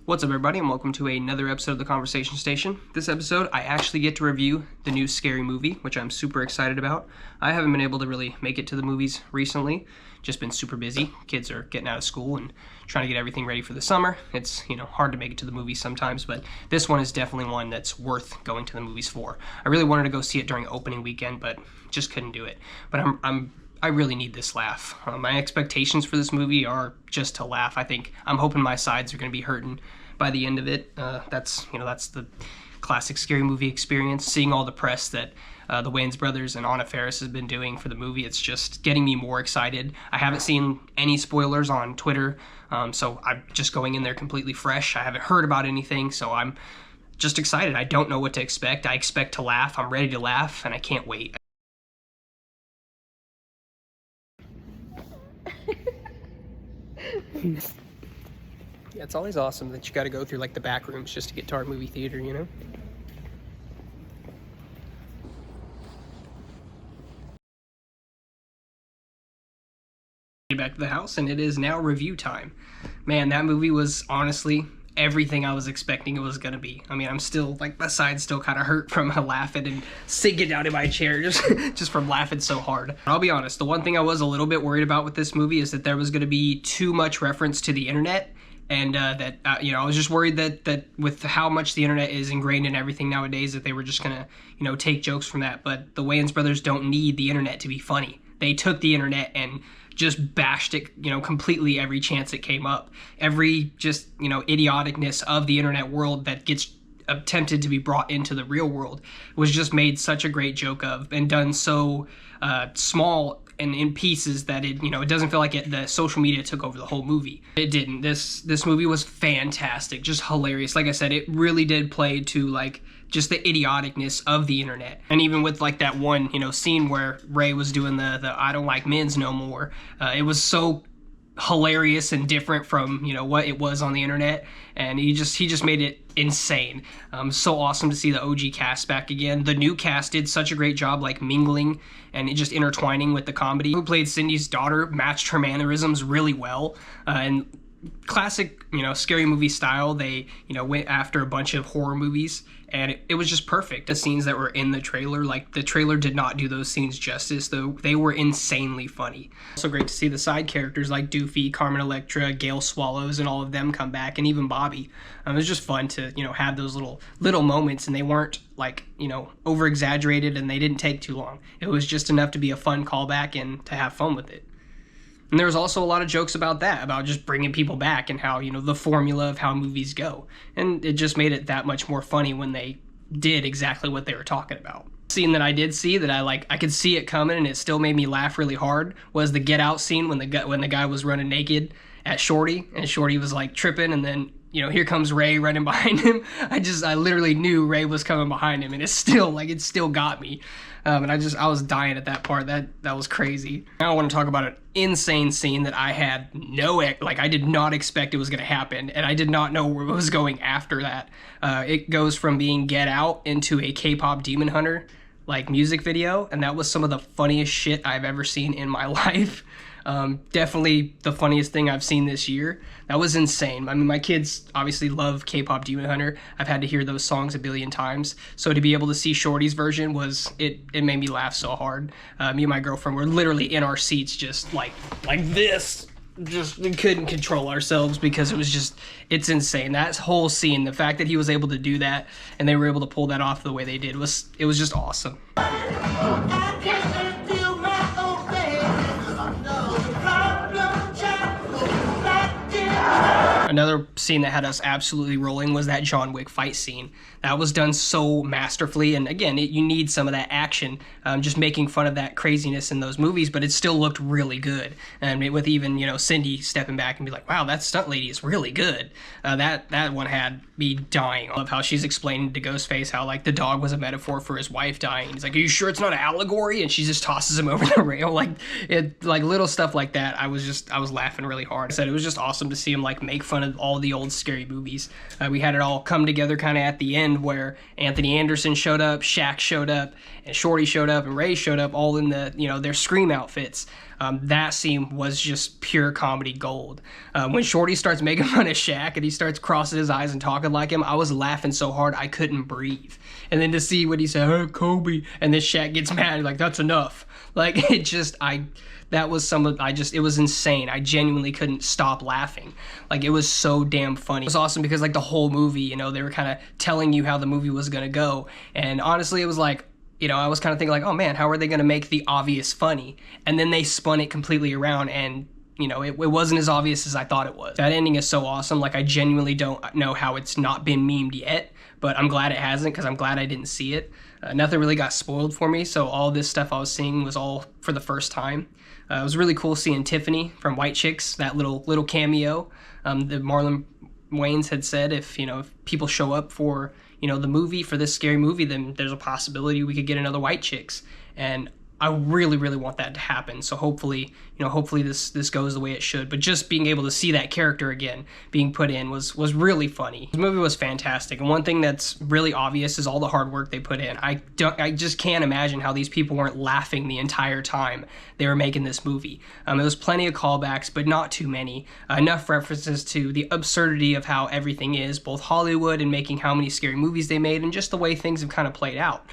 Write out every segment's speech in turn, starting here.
What's up, everybody, and welcome to another episode of The Conversation Station. This episode, I actually get to review the new Scary Movie, which I'm super excited about. I haven't been able to really make it to the movies recently. Just been super busy. Kids are getting out of school and trying to get everything ready for the summer. It's, hard to make it to the movies sometimes, but this one is definitely one that's worth going to the movies for. I really wanted to go see it during opening weekend, but just couldn't do it. But I really need this laugh. My expectations for this movie are just to laugh. I'm hoping my sides are going to be hurting by the end of it. That's the classic Scary Movie experience. Seeing all the press that the Wayans brothers and Anna Faris has been doing for the movie, it's just getting me more excited. I haven't seen any spoilers on Twitter, so I'm just going in there completely fresh. I haven't heard about anything, so I'm just excited. I don't know what to expect. I expect to laugh. I'm ready to laugh, and I can't wait. Yeah, it's always awesome that you got to go through like the back rooms just to get to our movie theater, Back to the house, and it is now review time. Man, that movie was honestly everything I was expecting it was gonna be. I mean, I'm still like, my side's still kind of hurt from laughing and sinking down in my chair just from laughing so hard. I'll be honest, the one thing I was a little bit worried about with this movie is that there was gonna be too much reference to the internet. And I was just worried that with how much the internet is ingrained in everything nowadays, that they were just gonna, take jokes from that. But the Wayans brothers don't need the internet to be funny. They took the internet and just bashed it, completely every chance it came up. Every just, idioticness of the internet world that gets attempted to be brought into the real world was just made such a great joke of, and done so small and in pieces that it doesn't feel like the social media took over the whole movie. It didn't. This movie was fantastic, just hilarious. Like I said, it really did play to like just the idioticness of the internet. And even with like that one scene where Ray was doing the I don't like men's no more, it was so hilarious and different from what it was on the internet, and he just made it insane. So awesome to see the OG cast back again. The new cast did such a great job like mingling and just intertwining with the comedy. Who played Cindy's daughter matched her mannerisms really well, and classic Scary Movie style. They went after a bunch of horror movies, and it was just perfect. The scenes that were in the trailer, like the trailer did not do those scenes justice, though they were insanely funny. Also great to see the side characters like Doofy, Carmen Electra, Gale Swallows, and all of them come back, and even Bobby. It was just fun to have those little moments, and they weren't like over exaggerated, and they didn't take too long. It was just enough to be a fun callback and to have fun with it. And there was also a lot of jokes about that, about just bringing people back and how, the formula of how movies go. And it just made it that much more funny when they did exactly what they were talking about. Scene that I did see that I could see it coming and it still made me laugh really hard was the Get Out scene when the guy was running naked at Shorty, and Shorty was like tripping, and then here comes Ray running behind him. I literally knew Ray was coming behind him, and it still got me. And I was dying at that part. That was crazy. Now I want to talk about an insane scene that I had I did not expect it was going to happen, and I did not know where it was going after that. It goes from being Get Out into a K-pop Demon Hunter music video, and that was some of the funniest shit I've ever seen in my life. Definitely the funniest thing I've seen this year. That was insane. I mean, my kids obviously love K-pop Demon Hunter. I've had to hear those songs a billion times. So to be able to see Shorty's version it made me laugh so hard. Me and my girlfriend were literally in our seats just like this. We couldn't control ourselves because it's insane. That whole scene, the fact that he was able to do that and they were able to pull that off the way they did was just awesome. Another scene that had us absolutely rolling was that John Wick fight scene. That was done so masterfully, and again, you need some of that action, just making fun of that craziness in those movies, but it still looked really good. And with even, Cindy stepping back and be like, wow, that stunt lady is really good. That one had me dying. I love how she's explaining to Ghostface how, the dog was a metaphor for his wife dying. He's like, are you sure it's not an allegory? And she just tosses him over the rail. Little stuff like that, I was laughing really hard. I said it was just awesome to see him, make fun of of all the old scary movies. We had it all come together kind of at the end where Anthony Anderson showed up, Shaq showed up, and Shorty showed up, and Ray showed up, all in the, their Scream outfits. That scene was just pure comedy gold. When Shorty starts making fun of Shaq and he starts crossing his eyes and talking like him, I was laughing so hard I couldn't breathe. And then to see what he said, "Hey, Kobe," and then Shaq gets mad, like, "That's enough." Like, it just, that was it was insane. I genuinely couldn't stop laughing. Like, it was so damn funny. It was awesome because, like, the whole movie, they were kind of telling you how the movie was gonna go. And honestly, it was like, I was kind of thinking like, oh man, how are they going to make the obvious funny? And then they spun it completely around and, it wasn't as obvious as I thought it was. That ending is so awesome. Like, I genuinely don't know how it's not been memed yet, but I'm glad it hasn't because I'm glad I didn't see it. Nothing really got spoiled for me, so all this stuff I was seeing was all for the first time. It was really cool seeing Tiffany from White Chicks, that little cameo. The Marlon Wayans had said if people show up for the movie, for this scary movie, then there's a possibility we could get another White Chicks, and I really, really want that to happen. So hopefully this goes the way it should. But just being able to see that character again being put in was really funny. The movie was fantastic, and one thing that's really obvious is all the hard work they put in. I just can't imagine how these people weren't laughing the entire time they were making this movie. There was plenty of callbacks, but not too many. Enough references to the absurdity of how everything is, both Hollywood and making how many scary movies they made, and just the way things have kind of played out.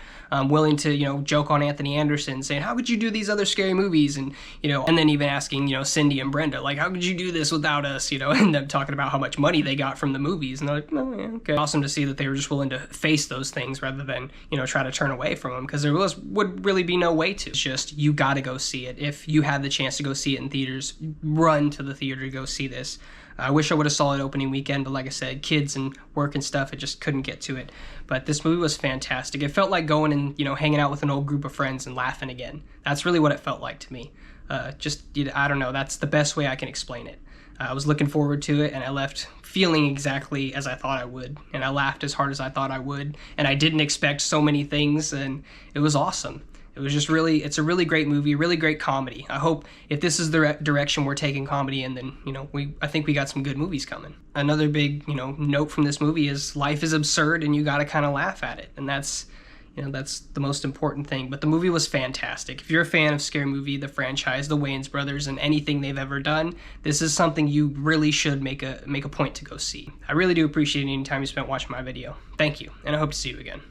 Willing to joke on Anthony Anderson, saying, "How could you do these other scary movies?" And and then even asking Cindy and Brenda, like, "How could you do this without us?" And them talking about how much money they got from the movies, and they're like, "Oh yeah, okay." Awesome to see that they were just willing to face those things rather than try to turn away from them, because there would really be no way to. It's just, you got to go see it. If you had the chance to go see it in theaters, run to the theater to go see this. I wish I would have saw it opening weekend, but like I said, kids and work and stuff, I just couldn't get to it. But this movie was fantastic. It felt like going and, hanging out with an old group of friends and laughing again. That's really what it felt like to me. I don't know, that's the best way I can explain it. I was looking forward to it, and I left feeling exactly as I thought I would. And I laughed as hard as I thought I would. And I didn't expect so many things, and it was awesome. It was just it's a really great movie, really great comedy. I hope if this is the direction we're taking comedy in, then, I think we got some good movies coming. Another big, note from this movie is life is absurd and you got to kind of laugh at it. And that's the most important thing. But the movie was fantastic. If you're a fan of Scary Movie, the franchise, the Wayans brothers, and anything they've ever done, this is something you really should make a point to go see. I really do appreciate any time you spent watching my video. Thank you, and I hope to see you again.